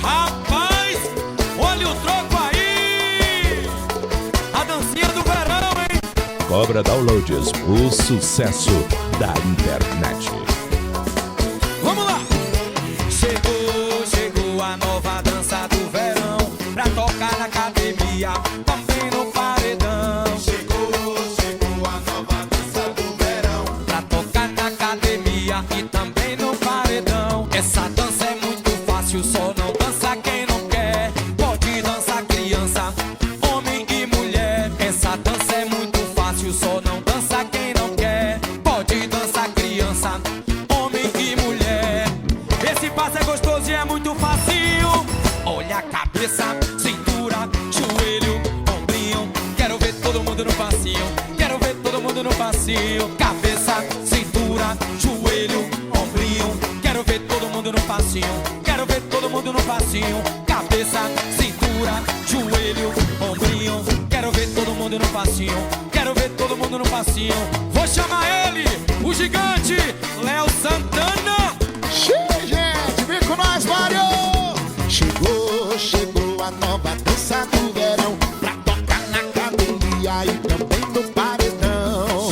Rapaz, olha o troco aí. A dancinha do verão, hein? Cobra Downloads, o sucesso da internet. Vamos lá! Chegou a nova dança do verão, pra tocar na academia, também no paredão. Chegou a nova dança do verão, Pra tocar na academia e também no paredão. Essa dança é muito fácil, só não dança quem não quer. Pode dançar criança, homem e mulher. Essa dança é muito fácil, só não dança quem não quer. Pode dançar criança, homem e mulher. Esse passo é gostoso e é muito facinho. Olha a cabeça, cintura, joelho, ombrinho. Quero ver todo mundo no passinho. Quero ver todo mundo no passinho. Cabeça, cintura, joelho, ombrinho. Quero ver todo mundo no passinho. Quero ver todo mundo no passinho. Cabeça, cintura, joelho, ombrinho. Quero ver todo mundo no passinho. Quero ver todo mundo no passinho. Vou chamar ele, o gigante, Léo Santana. gente, vem com nós, Mário! Chegou a nova dança do verão, pra tocar na academia e também no paredão.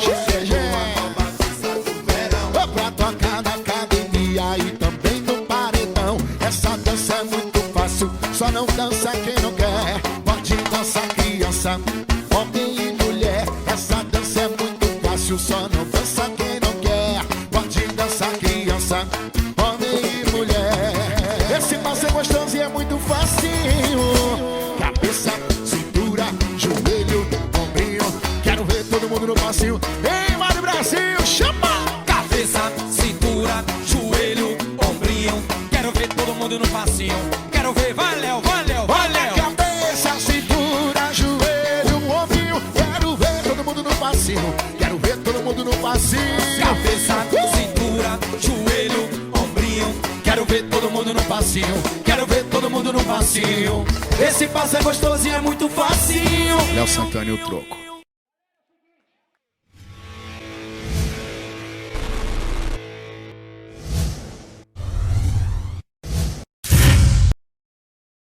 Chegou a nova dança do verão, pra tocar na academia e também no paredão. Essa dança é muito fácil, só não dança quem não quer. Pode dançar criança, homem e mulher. Essa dança é muito fácil, só não dança quem não quer. Pode dançar criança, homem e mulher. Esse passo é gostoso e é muito facinho. Cabeça, cintura, joelho, ombrinho. Quero ver todo mundo no passinho. Ei, Mário Brasil, chama! Cabeça, cintura, joelho, ombrinho. Quero ver todo mundo no passinho. Quero ver, vai Léo, vai Léo, vai Léo. Cabeça, cintura, joelho, ombrinho. Quero ver todo mundo no passinho. Quero ver todo mundo no passinho. Cabeça, cintura, joelho, ombrinho. Quero ver todo mundo no passinho. Quero ver todo mundo no passinho. Esse passo é gostoso e é muito facinho. Léo Santana e o troco.